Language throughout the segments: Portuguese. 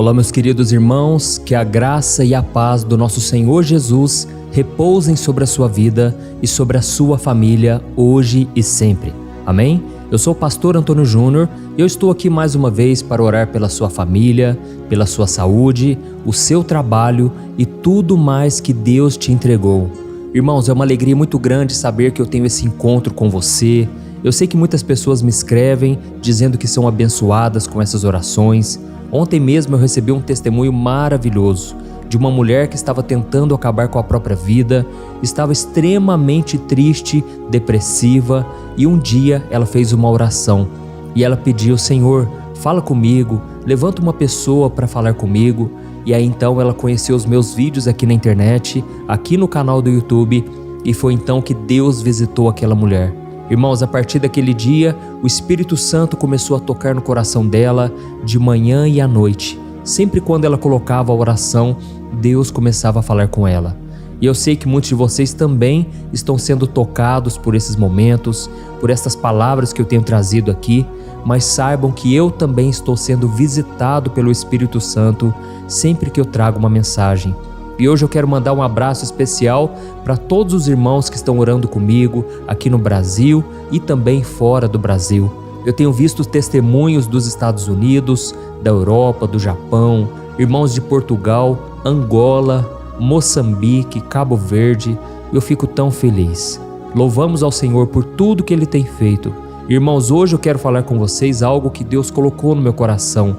Olá, meus queridos irmãos, que a graça e a paz do nosso Senhor Jesus repousem sobre a sua vida e sobre a sua família hoje e sempre. Amém? Eu sou o pastor Antônio Júnior e eu estou aqui mais uma vez para orar pela sua família, pela sua saúde, o seu trabalho e tudo mais que Deus te entregou. Irmãos, é uma alegria muito grande saber que eu tenho esse encontro com você. Eu sei que muitas pessoas me escrevem dizendo que são abençoadas com essas orações. Ontem mesmo eu recebi um testemunho maravilhoso de uma mulher que estava tentando acabar com a própria vida, estava extremamente triste, depressiva, e um dia ela fez uma oração e ela pediu: Senhor, fala comigo, levanta uma pessoa para falar comigo. E aí então ela conheceu os meus vídeos aqui na internet, aqui no canal do YouTube, e foi então que Deus visitou aquela mulher. Irmãos, a partir daquele dia, o Espírito Santo começou a tocar no coração dela de manhã e à noite. Sempre quando ela colocava a oração, Deus começava a falar com ela. E eu sei que muitos de vocês também estão sendo tocados por esses momentos, por essas palavras que eu tenho trazido aqui, mas saibam que eu também estou sendo visitado pelo Espírito Santo sempre que eu trago uma mensagem. E hoje eu quero mandar um abraço especial para todos os irmãos que estão orando comigo aqui no Brasil e também fora do Brasil. Eu tenho visto testemunhos dos Estados Unidos, da Europa, do Japão, irmãos de Portugal, Angola, Moçambique, Cabo Verde. Eu fico tão feliz. Louvamos ao Senhor por tudo que Ele tem feito. Irmãos, hoje eu quero falar com vocês algo que Deus colocou no meu coração,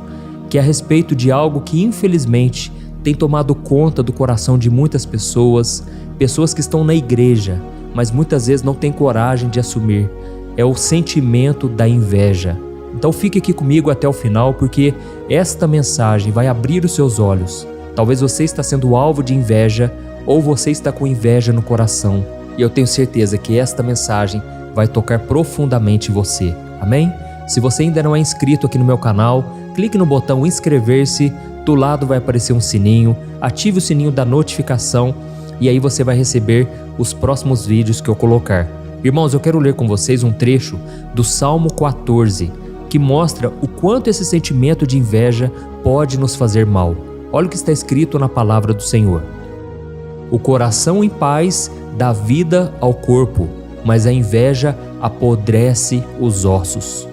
que é a respeito de algo que infelizmente tem tomado conta do coração de muitas pessoas, pessoas que estão na igreja, mas muitas vezes não têm coragem de assumir. É o sentimento da inveja. Então fique aqui comigo até o final, porque esta mensagem vai abrir os seus olhos. Talvez você está sendo alvo de inveja, ou você está com inveja no coração. E eu tenho certeza que esta mensagem vai tocar profundamente você. Amém? Se você ainda não é inscrito aqui no meu canal, clique no botão inscrever-se. Do lado vai aparecer um sininho, ative o sininho da notificação e aí você vai receber os próximos vídeos que eu colocar. Irmãos, eu quero ler com vocês um trecho do Salmo 14, que mostra o quanto esse sentimento de inveja pode nos fazer mal. Olha o que está escrito na palavra do Senhor. O coração em paz dá vida ao corpo, mas a inveja apodrece os ossos.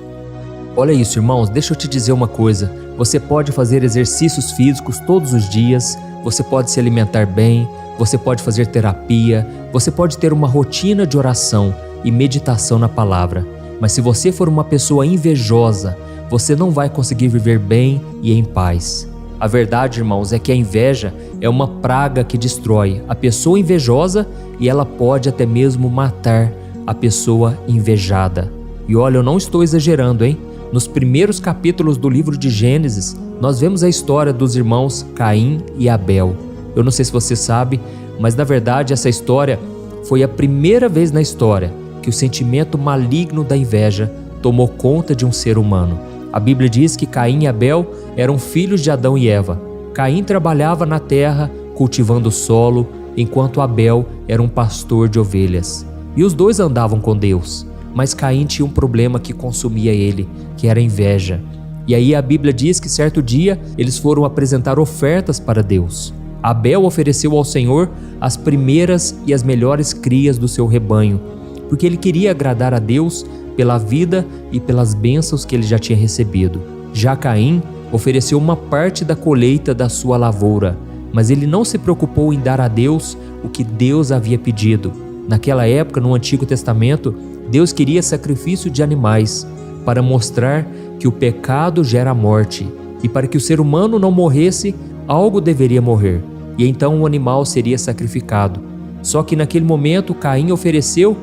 Olha isso, irmãos, deixa eu te dizer uma coisa. Você pode fazer exercícios físicos todos os dias, você pode se alimentar bem, você pode fazer terapia, você pode ter uma rotina de oração e meditação na palavra. Mas se você for uma pessoa invejosa, você não vai conseguir viver bem e em paz. A verdade, irmãos, é que a inveja é uma praga que destrói a pessoa invejosa e ela pode até mesmo matar a pessoa invejada. E olha, eu não estou exagerando, hein? Nos primeiros capítulos do livro de Gênesis, nós vemos a história dos irmãos Caim e Abel. Eu não sei se você sabe, mas na verdade essa história foi a primeira vez na história que o sentimento maligno da inveja tomou conta de um ser humano. A Bíblia diz que Caim e Abel eram filhos de Adão e Eva. Caim trabalhava na terra, cultivando o solo, enquanto Abel era um pastor de ovelhas. E os dois andavam com Deus. Mas Caim tinha um problema que consumia ele, que era a inveja. E aí a Bíblia diz que certo dia eles foram apresentar ofertas para Deus. Abel ofereceu ao Senhor as primeiras e as melhores crias do seu rebanho, porque ele queria agradar a Deus pela vida e pelas bênçãos que ele já tinha recebido. Já Caim ofereceu uma parte da colheita da sua lavoura, mas ele não se preocupou em dar a Deus o que Deus havia pedido. Naquela época, no Antigo Testamento, Deus queria sacrifício de animais para mostrar que o pecado gera morte e para que o ser humano não morresse, algo deveria morrer e então o animal seria sacrificado. Só que naquele momento Caim ofereceu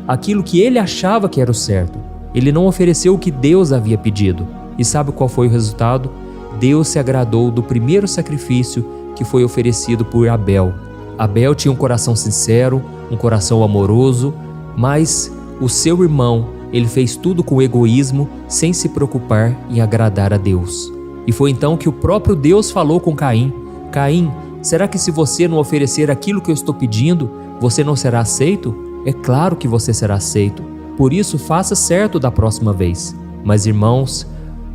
aquilo que ele achava que era o certo. Ele não ofereceu o que Deus havia pedido. E sabe qual foi o resultado? Deus se agradou do primeiro sacrifício que foi oferecido por Abel. Abel tinha um coração sincero, um coração amoroso, mas o seu irmão, ele fez tudo com egoísmo, sem se preocupar em agradar a Deus. E foi então que o próprio Deus falou com Caim: Caim, será que se você não oferecer aquilo que eu estou pedindo, você não será aceito? É claro que você será aceito. Por isso, faça certo da próxima vez. Mas irmãos,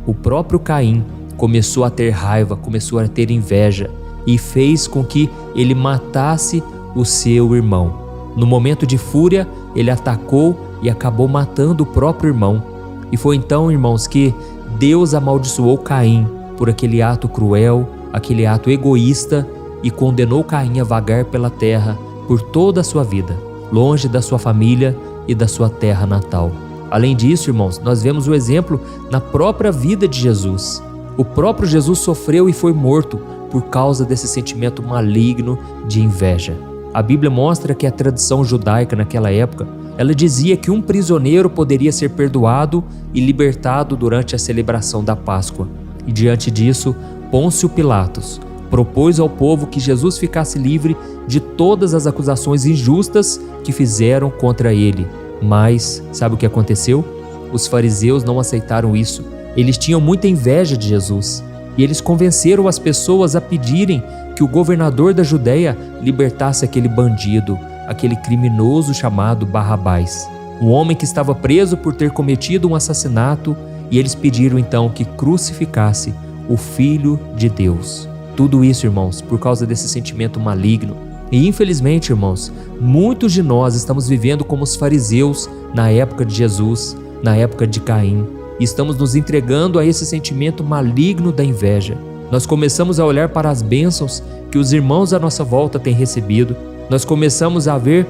o próprio Caim começou a ter raiva, começou a ter inveja e fez com que ele matasse o seu irmão. No momento de fúria, ele atacou e acabou matando o próprio irmão. E foi então, irmãos, que Deus amaldiçoou Caim por aquele ato cruel, aquele ato egoísta, e condenou Caim a vagar pela terra por toda a sua vida, longe da sua família e da sua terra natal. Além disso, irmãos, nós vemos o exemplo na própria vida de Jesus. O próprio Jesus sofreu e foi morto por causa desse sentimento maligno de inveja. A Bíblia mostra que a tradição judaica naquela época, ela dizia que um prisioneiro poderia ser perdoado e libertado durante a celebração da Páscoa. E diante disso, Pôncio Pilatos propôs ao povo que Jesus ficasse livre de todas as acusações injustas que fizeram contra ele. Mas, sabe o que aconteceu? Os fariseus não aceitaram isso. Eles tinham muita inveja de Jesus e eles convenceram as pessoas a pedirem que o governador da Judéia libertasse aquele bandido, aquele criminoso chamado Barrabás, um homem que estava preso por ter cometido um assassinato, e eles pediram então que crucificasse o Filho de Deus. Tudo isso, irmãos, por causa desse sentimento maligno. E infelizmente, irmãos, muitos de nós estamos vivendo como os fariseus na época de Jesus, na época de Caim, e estamos nos entregando a esse sentimento maligno da inveja. Nós começamos a olhar para as bênçãos que os irmãos à nossa volta têm recebido, nós começamos a ver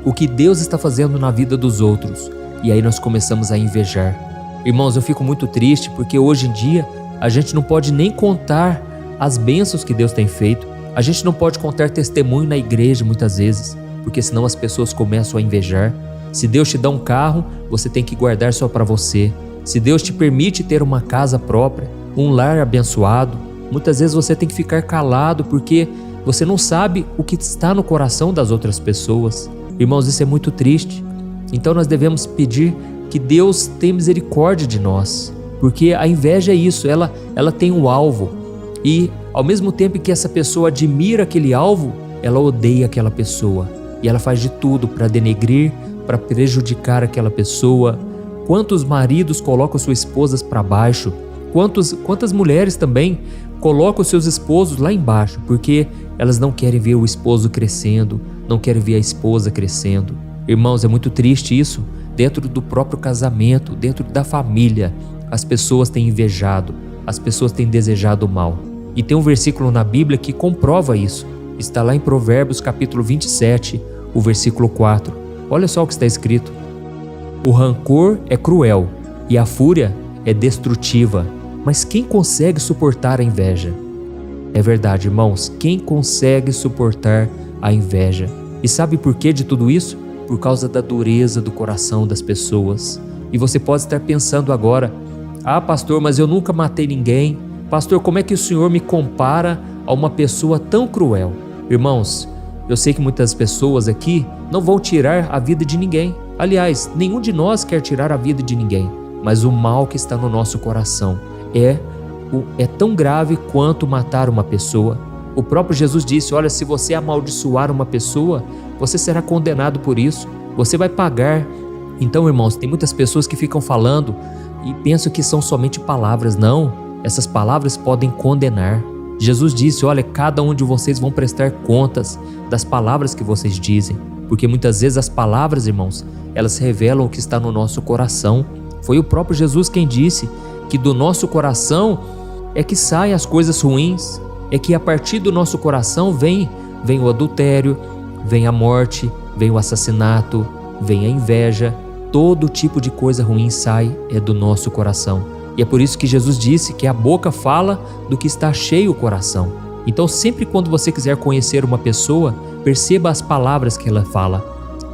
o que Deus está fazendo na vida dos outros, e aí nós começamos a invejar. Irmãos, eu fico muito triste porque hoje em dia a gente não pode nem contar as bênçãos que Deus tem feito. A gente não pode contar testemunho na igreja muitas vezes, porque senão as pessoas começam a invejar. Se Deus te dá um carro, você tem que guardar só para você. Se Deus te permite ter uma casa própria, um lar abençoado, muitas vezes você tem que ficar calado porque você não sabe o que está no coração das outras pessoas. Irmãos, isso é muito triste. Então nós devemos pedir que Deus tenha misericórdia de nós, porque a inveja é isso, ela tem um alvo, e ao mesmo tempo que essa pessoa admira aquele alvo, ela odeia aquela pessoa, e ela faz de tudo para denegrir, para prejudicar aquela pessoa. Quantos maridos colocam suas esposas para baixo, quantas mulheres também colocam seus esposos lá embaixo, porque elas não querem ver o esposo crescendo, não querem ver a esposa crescendo. Irmãos, é muito triste isso. Dentro do próprio casamento, dentro da família, as pessoas têm invejado, as pessoas têm desejado o mal. E tem um versículo na Bíblia que comprova isso. Está lá em Provérbios capítulo 27, o versículo 4. Olha só o que está escrito: o rancor é cruel e a fúria é destrutiva, mas quem consegue suportar a inveja? É verdade, irmãos, quem consegue suportar a inveja? E sabe por que de tudo isso? Por causa da dureza do coração das pessoas. E você pode estar pensando agora: ah, pastor, mas eu nunca matei ninguém. Pastor, como é que o senhor me compara a uma pessoa tão cruel? Irmãos, eu sei que muitas pessoas aqui não vão tirar a vida de ninguém. Aliás, nenhum de nós quer tirar a vida de ninguém. Mas o mal que está no nosso coração é tão grave quanto matar uma pessoa. O próprio Jesus disse: olha, se você amaldiçoar uma pessoa, você será condenado por isso, você vai pagar. Então, irmãos, tem muitas pessoas que ficam falando e pensam que são somente palavras. Não, essas palavras podem condenar. Jesus disse: olha, cada um de vocês vão prestar contas das palavras que vocês dizem, porque muitas vezes as palavras, irmãos, elas revelam o que está no nosso coração. Foi o próprio Jesus quem disse que do nosso coração é que saem as coisas ruins, é que a partir do nosso coração vem o adultério, vem a morte, vem o assassinato, vem a inveja. Todo tipo de coisa ruim sai do nosso coração. E é por isso que Jesus disse que a boca fala do que está cheio o coração. Então, sempre quando você quiser conhecer uma pessoa, perceba as palavras que ela fala.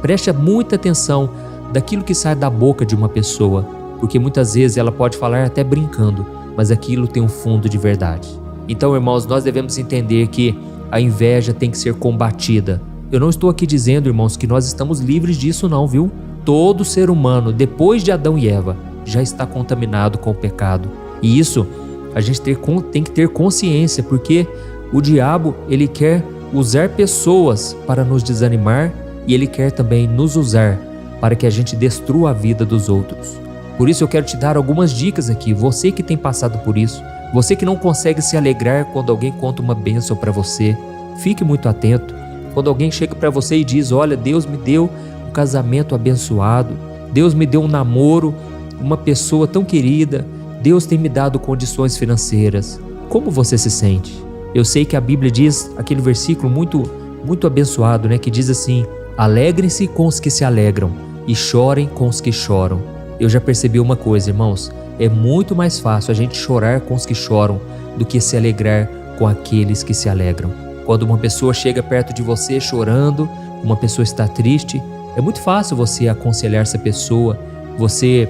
Preste muita atenção daquilo que sai da boca de uma pessoa, porque muitas vezes ela pode falar até brincando, mas aquilo tem um fundo de verdade. Então, irmãos, nós devemos entender que a inveja tem que ser combatida. Eu não estou aqui dizendo, irmãos, que nós estamos livres disso não, viu? Todo ser humano, depois de Adão e Eva, já está contaminado com o pecado. E isso a gente tem que ter consciência, porque o diabo, ele quer usar pessoas para nos desanimar, e ele quer também nos usar para que a gente destrua a vida dos outros. Por isso eu quero te dar algumas dicas aqui. Você que tem passado por isso, Você que não consegue se alegrar quando alguém conta uma bênção para você, fique muito atento. Quando alguém chega para você e diz: olha, Deus me deu um casamento abençoado, Deus me deu um namoro, uma pessoa tão querida, Deus tem me dado condições financeiras. Como você se sente? Eu sei que a Bíblia diz aquele versículo muito abençoado, né? Que diz assim: alegrem-se com os que se alegram e chorem com os que choram. Eu já percebi uma coisa, irmãos, é muito mais fácil a gente chorar com os que choram do que se alegrar com aqueles que se alegram. Quando uma pessoa chega perto de você chorando, uma pessoa está triste, é muito fácil você aconselhar essa pessoa, você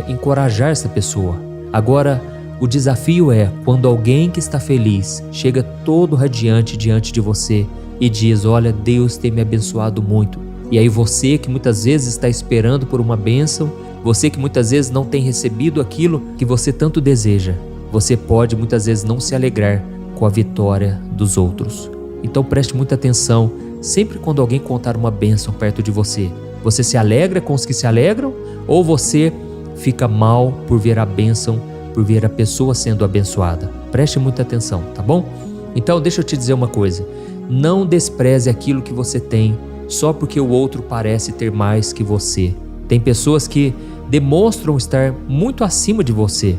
encorajar essa pessoa. Agora, o desafio é quando alguém que está feliz chega todo radiante diante de você e diz: olha, Deus tem me abençoado muito. E aí você que muitas vezes está esperando por uma bênção, você que muitas vezes não tem recebido aquilo que você tanto deseja, você pode muitas vezes não se alegrar com a vitória dos outros. Então preste muita atenção, sempre quando alguém contar uma bênção perto de você, você se alegra com os que se alegram ou você fica mal por ver a bênção, por ver a pessoa sendo abençoada? Preste muita atenção, tá bom? Então deixa eu te dizer uma coisa, não despreze aquilo que você tem só porque o outro parece ter mais que você. Tem pessoas que demonstram estar muito acima de você,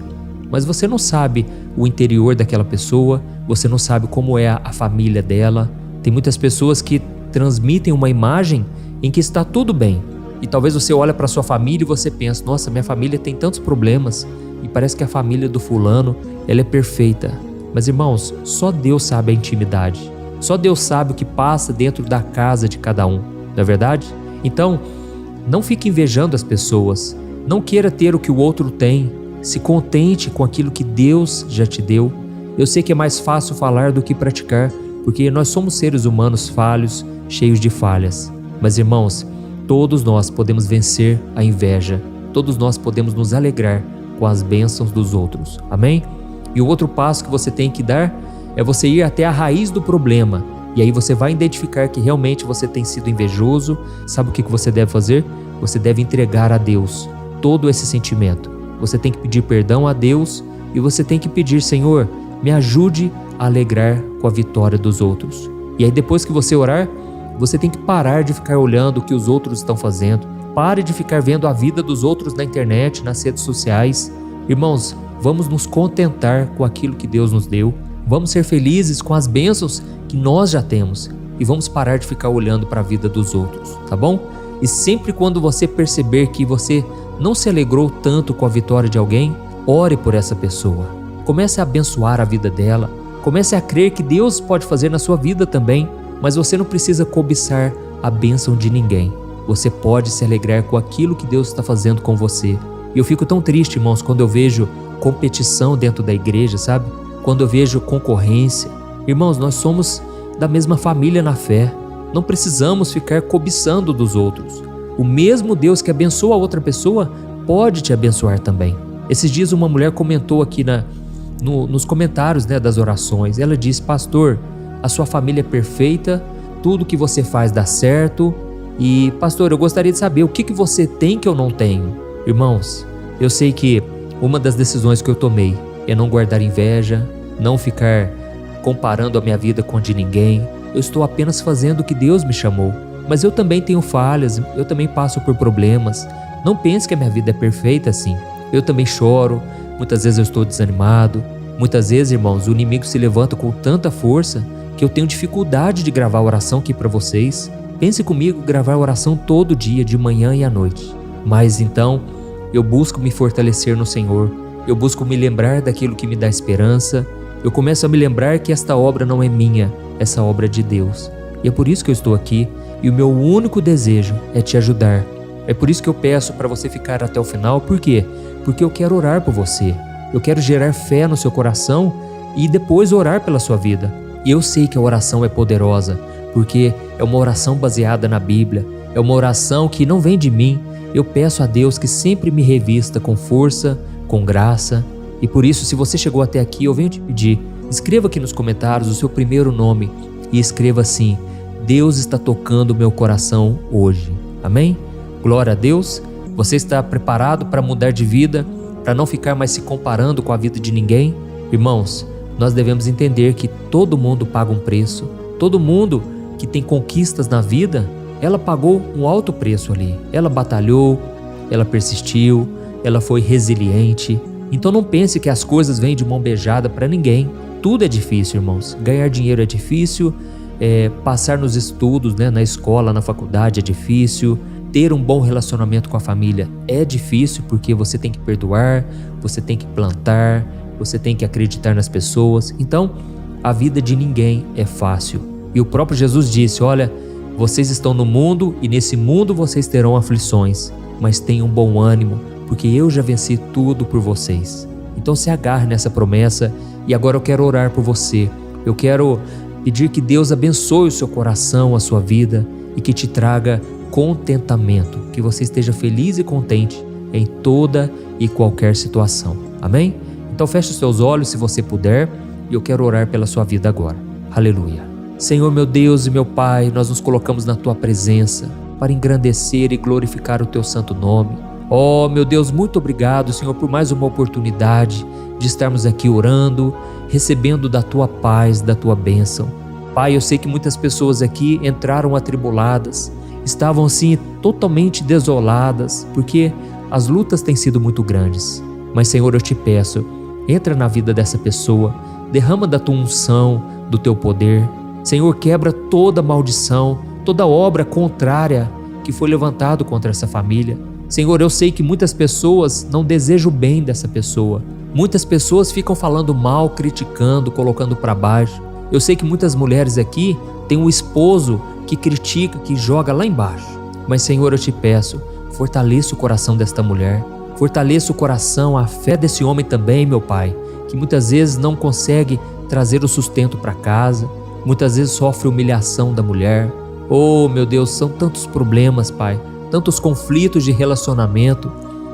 mas você não sabe o interior daquela pessoa, você não sabe como é a família dela. Tem muitas pessoas que transmitem uma imagem em que está tudo bem. E talvez você olhe para sua família e você pensa: nossa, minha família tem tantos problemas e parece que a família do fulano, ela é perfeita. Mas irmãos, só Deus sabe a intimidade. Só Deus sabe o que passa dentro da casa de cada um, não é verdade? Então, não fique invejando as pessoas. Não queira ter o que o outro tem. Se contente com aquilo que Deus já te deu. Eu sei que é mais fácil falar do que praticar, porque nós somos seres humanos falhos, cheios de falhas. Mas irmãos, todos nós podemos vencer a inveja. Todos nós podemos nos alegrar com as bênçãos dos outros. Amém? E o outro passo que você tem que dar é você ir até a raiz do problema. E aí você vai identificar que realmente você tem sido invejoso. Sabe o que você deve fazer? Você deve entregar a Deus todo esse sentimento. Você tem que pedir perdão a Deus e você tem que pedir: Senhor, me ajude a alegrar com a vitória dos outros. E aí depois que você orar, você tem que parar de ficar olhando o que os outros estão fazendo. Pare de ficar vendo a vida dos outros na internet, nas redes sociais. Irmãos, vamos nos contentar com aquilo que Deus nos deu. Vamos ser felizes com as bênçãos que nós já temos. E vamos parar de ficar olhando para a vida dos outros, tá bom? E sempre quando você perceber que você não se alegrou tanto com a vitória de alguém, ore por essa pessoa. Comece a abençoar a vida dela. Comece a crer que Deus pode fazer na sua vida também. Mas você não precisa cobiçar a bênção de ninguém. Você pode se alegrar com aquilo que Deus está fazendo com você. E eu fico tão triste, irmãos, quando eu vejo competição dentro da igreja, sabe? Quando eu vejo concorrência. Irmãos, nós somos da mesma família na fé. Não precisamos ficar cobiçando dos outros. O mesmo Deus que abençoa a outra pessoa pode te abençoar também. Esses dias uma mulher comentou aqui nos comentários, né, das orações. Ela disse: pastor, a sua família é perfeita, tudo que você faz dá certo. E pastor, eu gostaria de saber o que você tem que eu não tenho. Irmãos, eu sei que uma das decisões que eu tomei é não guardar inveja, não ficar comparando a minha vida com a de ninguém. Eu estou apenas fazendo o que Deus me chamou. Mas eu também tenho falhas, eu também passo por problemas. Não pense que a minha vida é perfeita assim. Eu também choro, muitas vezes eu estou desanimado. Muitas vezes, irmãos, o inimigo se levanta com tanta força que eu tenho dificuldade de gravar a oração aqui para vocês. Pense comigo, gravar a oração todo dia, de manhã e à noite. Mas então, eu busco me fortalecer no Senhor. Eu busco me lembrar daquilo que me dá esperança. Eu começo a me lembrar que esta obra não é minha, essa obra é de Deus. E é por isso que eu estou aqui. E o meu único desejo é te ajudar. É por isso que eu peço para você ficar até o final. Por quê? Porque eu quero orar por você. Eu quero gerar fé no seu coração e depois orar pela sua vida. E eu sei que a oração é poderosa, porque é uma oração baseada na Bíblia. É uma oração que não vem de mim. Eu peço a Deus que sempre me revista com força, com graça. E por isso, se você chegou até aqui, eu venho te pedir, escreva aqui nos comentários o seu primeiro nome e escreva assim: Deus está tocando o meu coração hoje. Amém? Glória a Deus. Você está preparado para mudar de vida, para não ficar mais se comparando com a vida de ninguém? Irmãos, nós devemos entender que todo mundo paga um preço. Todo mundo que tem conquistas na vida, ela pagou um alto preço ali. Ela batalhou, ela persistiu, ela foi resiliente. Então não pense que as coisas vêm de mão beijada para ninguém. Tudo é difícil, irmãos. Ganhar dinheiro é difícil, passar nos estudos, na escola, na faculdade é difícil. Ter um bom relacionamento com a família é difícil porque você tem que perdoar, você tem que plantar, você tem que acreditar nas pessoas. Então, a vida de ninguém é fácil. E o próprio Jesus disse, olha, vocês estão no mundo e nesse mundo vocês terão aflições, mas tenham bom ânimo, porque eu já venci tudo por vocês. Então se agarre nessa promessa e agora eu quero orar por você. Eu quero pedir que Deus abençoe o seu coração, a sua vida e que te traga contentamento, que você esteja feliz e contente em toda e qualquer situação. Amém? Então feche os seus olhos se você puder e eu quero orar pela sua vida agora. Aleluia. Senhor meu Deus e meu Pai, nós nos colocamos na Tua presença para engrandecer e glorificar o Teu santo nome. Oh meu Deus, muito obrigado, Senhor, por mais uma oportunidade de estarmos aqui orando, recebendo da Tua paz, da Tua bênção. Pai, eu sei que muitas pessoas aqui entraram atribuladas, estavam assim totalmente desoladas, porque as lutas têm sido muito grandes. Mas Senhor, eu te peço, entra na vida dessa pessoa, derrama da Tua unção, do Teu poder. Senhor, quebra toda maldição, toda obra contrária que foi levantado contra essa família. Senhor, eu sei que muitas pessoas não desejam o bem dessa pessoa. Muitas pessoas ficam falando mal, criticando, colocando para baixo. Eu sei que muitas mulheres aqui têm um esposo que critica, que joga lá embaixo. Mas Senhor, eu te peço, fortaleça o coração desta mulher. Fortaleça o coração, a fé desse homem também, meu Pai, que muitas vezes não consegue trazer o sustento para casa. Muitas vezes sofre humilhação da mulher. Oh, meu Deus, são tantos problemas, Pai, tantos conflitos de relacionamento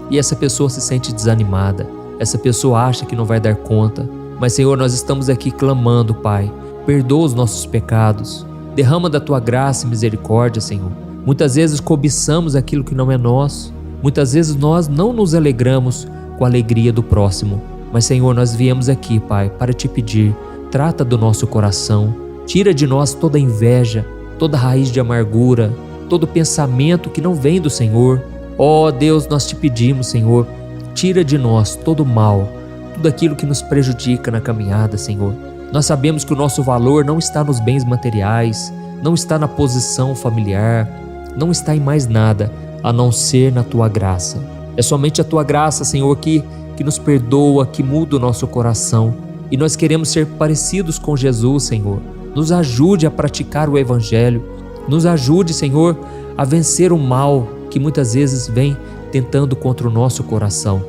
e essa pessoa se sente desanimada. Essa pessoa acha que não vai dar conta. Mas, Senhor, nós estamos aqui clamando, Pai, perdoa os nossos pecados. Derrama da Tua graça e misericórdia, Senhor. Muitas vezes cobiçamos aquilo que não é nosso. Muitas vezes nós não nos alegramos com a alegria do próximo. Mas, Senhor, nós viemos aqui, Pai, para Te pedir, trata do nosso coração. Tira de nós toda inveja, toda raiz de amargura, todo pensamento que não vem do Senhor. Ó Deus, nós Te pedimos, Senhor, tira de nós todo o mal, tudo aquilo que nos prejudica na caminhada, Senhor. Nós sabemos que o nosso valor não está nos bens materiais, não está na posição familiar, não está em mais nada, a não ser na Tua graça. É somente a Tua graça, Senhor, que nos perdoa, que muda o nosso coração. E nós queremos ser parecidos com Jesus, Senhor. Nos ajude a praticar o Evangelho. Nos ajude, Senhor, a vencer o mal que muitas vezes vem tentando contra o nosso coração.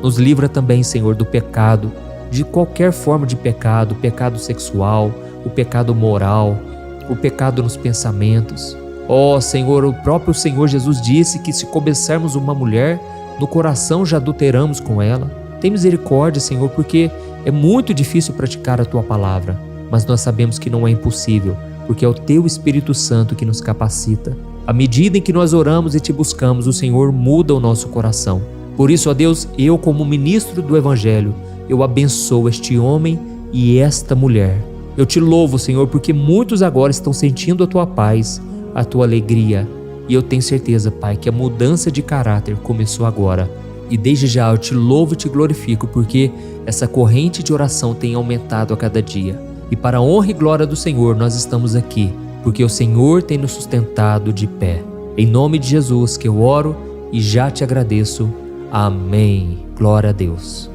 Nos livra também, Senhor, do pecado, de qualquer forma de pecado, o pecado sexual, o pecado moral, o pecado nos pensamentos. Ó Senhor, o próprio Senhor Jesus disse que se cobiçarmos uma mulher, no coração já adulteramos com ela. Tem misericórdia, Senhor, porque é muito difícil praticar a Tua palavra. Mas nós sabemos que não é impossível, porque é o Teu Espírito Santo que nos capacita. À medida em que nós oramos e Te buscamos, o Senhor muda o nosso coração. Por isso, ó Deus, eu como ministro do Evangelho, eu abençoo este homem e esta mulher. Eu Te louvo, Senhor, porque muitos agora estão sentindo a Tua paz, a Tua alegria. E eu tenho certeza, Pai, que a mudança de caráter começou agora. E desde já eu Te louvo e Te glorifico, porque essa corrente de oração tem aumentado a cada dia. E para a honra e glória do Senhor nós estamos aqui, porque o Senhor tem nos sustentado de pé. Em nome de Jesus que eu oro e já Te agradeço. Amém. Glória a Deus.